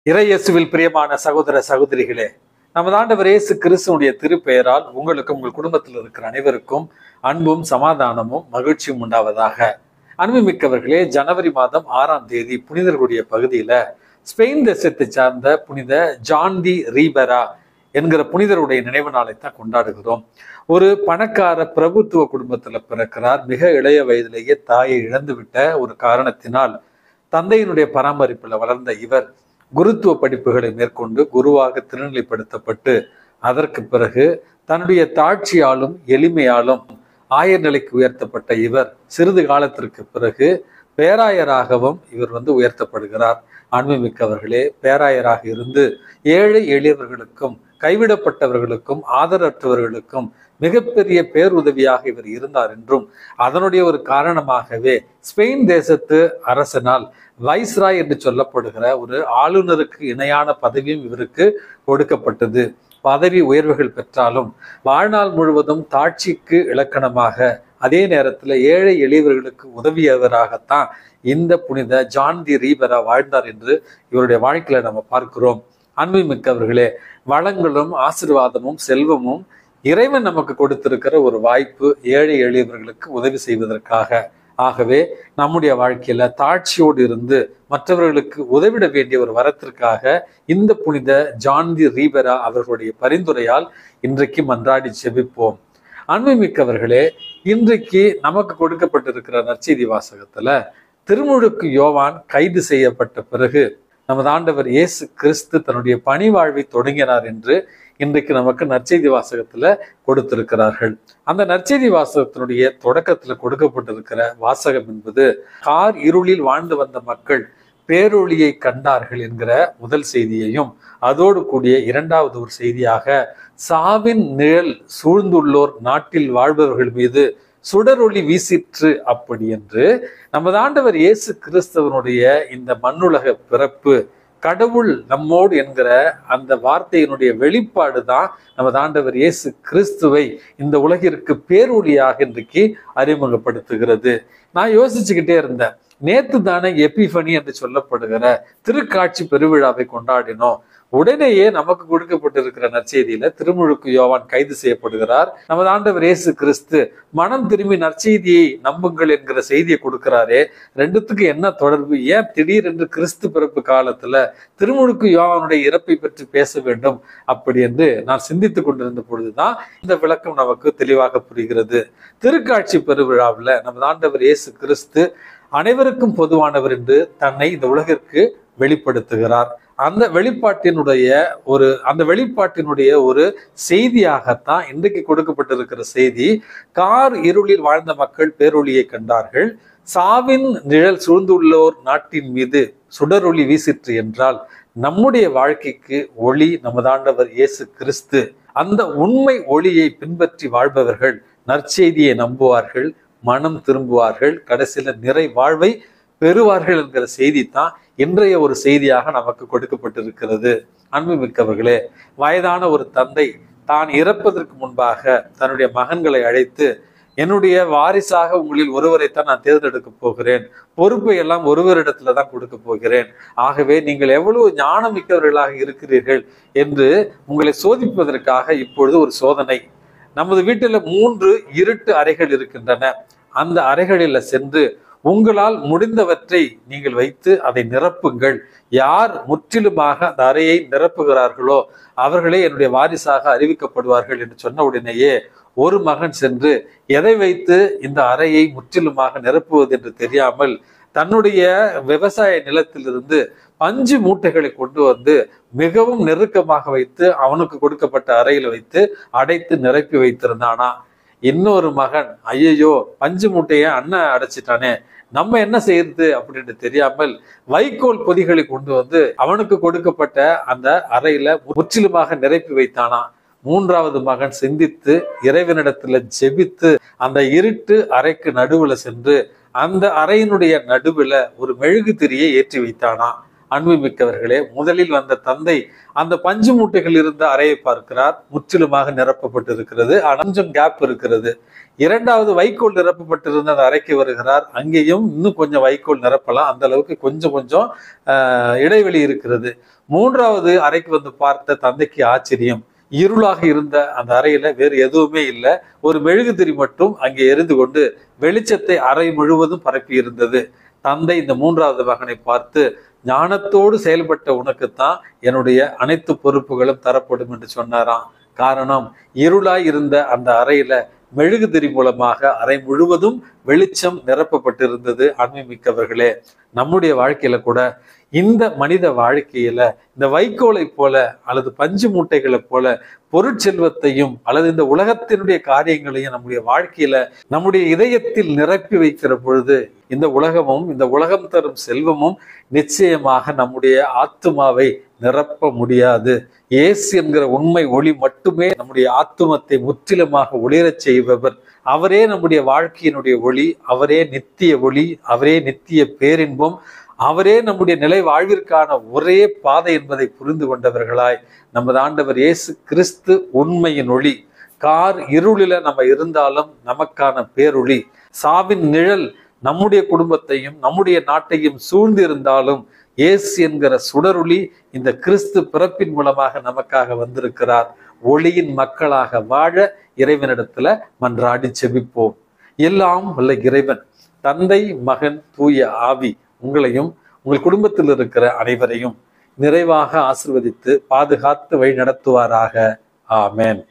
இறையேசுவில் பிரியமான சகோதர சகோதரிகளே, நமது ஆண்டவர் இயேசு கிறிஸ்துவுடைய திருப்பெயரால் உங்களுக்கும் உங்கள் குடும்பத்தில் இருக்கிற அனைவருக்கும் அன்பும் சமாதானமும் மகிழ்ச்சியும் உண்டாவதாக. அன்புமிக்கவர்களே, ஜனவரி மாதம் 6ஆம் தேதி புனிதர்களுடைய பகுதியில ஸ்பெயின் தேசத்தை சார்ந்த புனித ஜான் தி ரீபெரா என்கிற புனிதருடைய நினைவு நாளை தான் கொண்டாடுகிறோம். ஒரு பணக்கார பிரபுத்துவ குடும்பத்துல பிறக்கிறார். மிக இளைய வயதிலேயே தாயை இழந்துவிட்ட ஒரு காரணத்தினால் தந்தையினுடைய பராமரிப்பில் வளர்ந்த இவர் குருத்துவ படிப்புகளை மேற்கொண்டு குருவாக திருநிலைப்படுத்தப்பட்டு அதற்கு பிறகு தன்னுடைய தாட்சியாலும் எளிமையாலும் ஆயர் நிலைக்கு உயர்த்தப்பட்ட இவர் சிறிது காலத்திற்கு பிறகு பேராயராகவும் இவர் உயர்த்தப்படுகிறார். அன்புமிக்கவர்களே, பேராயராக இருந்து ஏழை எளியவர்களுக்கும் கைவிடப்பட்டவர்களுக்கும் ஆதரவற்றவர்களுக்கும் மிகப்பெரிய பேருதவியாக இவர் இருந்தார் என்றும் அதனுடைய ஒரு காரணமாகவே ஸ்பெயின் தேசத்து அரசனால் வைஸ்ராய் என்று சொல்லப்படுகிற ஒரு ஆளுநருக்கு இணையான பதவியும் இவருக்கு கொடுக்கப்பட்டது. பதவி உயர்வுகள் பெற்றாலும் வாழ்நாள் முழுவதும் தாட்சிக்கு இலக்கணமாக அதே நேரத்தில் ஏழை எளியவர்களுக்கு உதவியவராகத்தான் இந்த புனித ஜான் தி ரீபெரா வாழ்ந்தார் என்று இவருடைய வாழ்க்கையில நம்ம பார்க்கிறோம். அன்புமிக்கவர்களே, வளங்களும் ஆசீர்வாதமும் செல்வமும் இறைவன் நமக்கு கொடுத்திருக்கிற ஒரு வாய்ப்பு ஏழை எளியவர்களுக்கு உதவி செய்வதற்காக. ஆகவே நம்முடைய வாழ்க்கையில தாட்சியோடு இருந்து மற்றவர்களுக்கு உதவிட வேண்டிய ஒரு வரத்திற்காக இந்த புனித ஜான் தி ரீபெரா அவர்களுடைய பரிந்துரையால் இன்றைக்கு மன்றாடி செபிப்போம். அன்புமிக்கவர்களே, இன்றைக்கு நமக்கு கொடுக்கப்பட்டிருக்கிற நற்செய்தி வாசகத்துல திருமுழுக்கு யோவான் கைது செய்யப்பட்ட பிறகு நமது ஆண்டவர் இயேசு கிறிஸ்து தன்னுடைய பணி வாழ்வை தொடங்கினார் என்று இன்றைக்கு நமக்கு நற்செய்தி வாசகத்துல கொடுத்திருக்கிறார்கள். அந்த நற்செய்தி வாசகத்தினுடைய தொடக்கத்துல கொடுக்கப்பட்டிருக்கிற வாசகம் என்பது கார் இருளில் வாழ்ந்து வந்த மக்கள் பேரொளியை கண்டார்கள் என்கிற முதல் செய்தியையும், அதோடு கூடிய இரண்டாவது ஒரு செய்தியாக சாவின் நிழல் சூழ்ந்துள்ளோர் நாட்டில் வாழ்பவர்கள் மீது சுடரொளி வீசிற்று அப்படி என்று நமது ஆண்டவர் இயேசு கிறிஸ்தவனுடைய இந்த மண்ணுலக பிறப்பு கடவுள் நம்மோடு என்கிற அந்த வார்த்தையினுடைய வெளிப்பாடு தான் நமது ஆண்டவர் இயேசு கிறிஸ்துவை இந்த உலகிற்கு பேரொளியாக இன்றைக்கு அறிமுகப்படுத்துகிறது. நான் யோசிச்சுக்கிட்டே இருந்தேன், நேத்து தானே எபிஃபனி என்று சொல்லப்படுகிற திருக்காட்சி பெருவிழாவை கொண்டாடினோம். உடனேயே நமக்கு கொடுக்கப்பட்டிருக்கிற நற்செய்தியில திருமுழுக்கு யோவான் கைது செய்யப்படுகிறார். நமது ஆண்டவர் இயேசு கிறிஸ்து மனம் திரும்பி நற்செய்தியை நம்புங்கள் என்கிற செய்தியை கொடுக்கிறாரே, ரெண்டுத்துக்கு என்ன தொடர்பு? ஏன் திடீரென்று கிறிஸ்து பிறப்பு காலத்துல திருமுழுக்கு யோவானுடைய இறப்பை பற்றி பேச வேண்டும் அப்படி என்று நான் சிந்தித்துக் கொண்டிருந்த பொழுதுதான் இந்த விளக்கம் நமக்கு தெளிவாக புரிகிறது. திருக்காட்சி பெருவிழாவில் நமது ஆண்டவர் இயேசு கிறிஸ்து அனைவருக்கும் பொதுவானவர் என்று தன்னை இந்த உலகிற்கு வெளிப்படுத்துகிறார். அந்த வெளிப்பாட்டினுடைய ஒரு செய்தியாகத்தான் இன்றைக்கு கொடுக்கப்பட்டிருக்கிற செய்தி. கார் இருளில் வாழ்ந்த மக்கள் பேரொளியை கண்டார்கள், சாவின் நிழல் சூழ்ந்துள்ளோர் நாட்டின் மீது சுடரொளி வீசிற்று என்றால் நம்முடைய வாழ்க்கைக்கு ஒளி நமது ஆண்டவர் இயேசு கிறிஸ்து. அந்த உண்மை ஒளியை பின்பற்றி வாழ்பவர்கள் நற்செய்தியை நம்புவார்கள், மனம் திரும்புவார்கள், கடைசியில நிறை வாழ்வை பெறுவார்கள் என்கிற செய்தி தான் இன்றைய ஒரு செய்தியாக நமக்கு கொடுக்கப்பட்டிருக்கிறது. அன்புமிக்கவர்களே, வயதான ஒரு தந்தை தான் இறப்பதற்கு முன்பாக தன்னுடைய மகன்களை அழைத்து, என்னுடைய வாரிசாக உங்களில் ஒருவரைத்தான் நான் தேர்ந்தெடுக்க போகிறேன், பொறுப்பை எல்லாம் ஒருவரிடத்துல தான் கொடுக்க போகிறேன், ஆகவே நீங்கள் எவ்வளவு ஞானம் மிக்கவர்களாக இருக்கிறீர்கள் என்று உங்களை சோதிப்பதற்காக இப்பொழுது ஒரு சோதனை. நமது வீட்டில் 3 இருட்டு அறைகள் இருக்கின்றன. அந்த அறைகளில் சென்று உங்களால் முடிந்தவற்றை நீங்கள் வைத்து அதை நிரப்புங்கள். யார் முற்றிலுமாக அந்த அறையை நிரப்புகிறார்களோ அவர்களே என்னுடைய வாரிசாக அறிவிக்கப்படுவார்கள் என்று சொன்ன உடனேயே ஒரு மகன் சென்று எதை வைத்து இந்த அறையை முற்றிலுமாக நிரப்புவது என்று தெரியாமல் தன்னுடைய விவசாய நிலத்திலிருந்து பஞ்சு மூட்டைகளை கொண்டு வந்து மிகவும் நெருக்கமாக வைத்து அவனுக்கு கொடுக்கப்பட்ட அறையில் வைத்து அடைத்து நிரப்பி வைத்திருந்தானா. இன்னொரு மகன், ஐயையோ பஞ்சு மூட்டையை அண்ணன் அடைச்சிட்டானே, நம்ம என்ன செய்யறது அப்படின்னு தெரியாமல் வைக்கோல் பொதிகளை கொண்டு வந்து அவனுக்கு கொடுக்கப்பட்ட அந்த அறையில முற்றிலுமாக நிரப்பி வைத்தானா. மூன்றாவது மகன் சிந்தித்து இறைவனிடத்துல ஜெபித்து அந்த இருட்டு அறைக்கு நடுவுல சென்று அந்த அறையினுடைய நடுவுல ஒரு மெழுகு திரியை ஏற்றி வைத்தானா. அன்புமிக்கவர்களே, முதலில் வந்த தந்தை அந்த பஞ்சு மூட்டைகள் இருந்த அறையை பார்க்கிறார். முற்றிலுமாக நிரப்பப்பட்டிருக்கிறது. கொஞ்சம் கேப் இருக்கிறது. இரண்டாவது வைக்கோல் நிரப்பப்பட்டிருந்த அந்த அறைக்கு வருகிறார். அங்கேயும் இன்னும் கொஞ்சம் வைக்கோல் நிரப்பலாம், அந்த அளவுக்கு கொஞ்சம் கொஞ்சம் இடைவெளி இருக்கிறது. மூன்றாவது அறைக்கு வந்து பார்த்த தந்தைக்கு ஆச்சரியம். இருளாக இருந்த அந்த அறையில வேறு எதுவுமே இல்லை. ஒரு மெழுகுதிரி மட்டும் அங்கே எரிந்து கொண்டு வெளிச்சத்தை அறை முழுவதும் பரப்பி இருந்தது. தந்தை இந்த மூன்றாவது மகனை பார்த்து, ஞானத்தோடு செயல்பட்ட உனக்குத்தான் என்னுடைய அனைத்து பொறுப்புகளும் தரப்படும் என்று சொன்னாராம். காரணம், இருளாய் இருந்த அந்த அறையில மெழுகுதிரி மூலமாக அறை முழுவதும் வெளிச்சம் நிரப்பப்பட்டிருந்தது. அன்புமிக்கவர்களே, நம்முடைய வாழ்க்கையில கூட இந்த மனித வாழ்க்கையில இந்த வைக்கோலை போல அல்லது பஞ்சு மூட்டைகளை போல பொருட்செல்வத்தையும் அல்லது இந்த உலகத்தினுடைய காரியங்களையும் நம்முடைய வாழ்க்கையில நம்முடைய இதயத்தில் நிரப்பி வைக்கிற பொழுது இந்த உலகமும் இந்த உலகம் தரும் செல்வமும் நிச்சயமாக நம்முடைய ஆத்துமாவை நிரப்ப முடியாது. இயேசு என்கிற உண்மை ஒளி மட்டுமே நம்முடைய ஆத்துமத்தை முற்றிலுமாக ஒளிரச் செய்பவர். அவரே நம்முடைய வாழ்க்கையினுடைய ஒளி, அவரே நித்திய ஒளி, அவரே நித்திய பேரின்பம், அவரே நம்முடைய நிலை வாழ்விற்கான ஒரே பாதை என்பதை புரிந்து கொண்டவர்களாய் நமது ஆண்டவர் இயேசு கிறிஸ்து உண்மையின் ஒளி. கார் இருளில நம்ம இருந்தாலும் நமக்கான பேரொளி. சாவின் நிழல் நம்முடைய குடும்பத்தையும் நம்முடைய நாட்டையும் சூழ்ந்து இருந்தாலும் இயேசு என்கிற சுடரொளி இந்த கிறிஸ்து பிறப்பின் மூலமாக நமக்காக வந்திருக்கிறார். ஒளியின் மக்களாக வாழ இறைவனிடத்துல மன்றாடி செபிப்போம். எல்லாம் வல்ல இறைவன் தந்தை, மகன், தூய ஆவி உங்களையும் உங்கள் குடும்பத்தில் இருக்கிற அனைவரையும் நிறைவாக ஆசீர்வதித்து பாதுகாத்து வழி நடத்துவாராக. ஆமென்.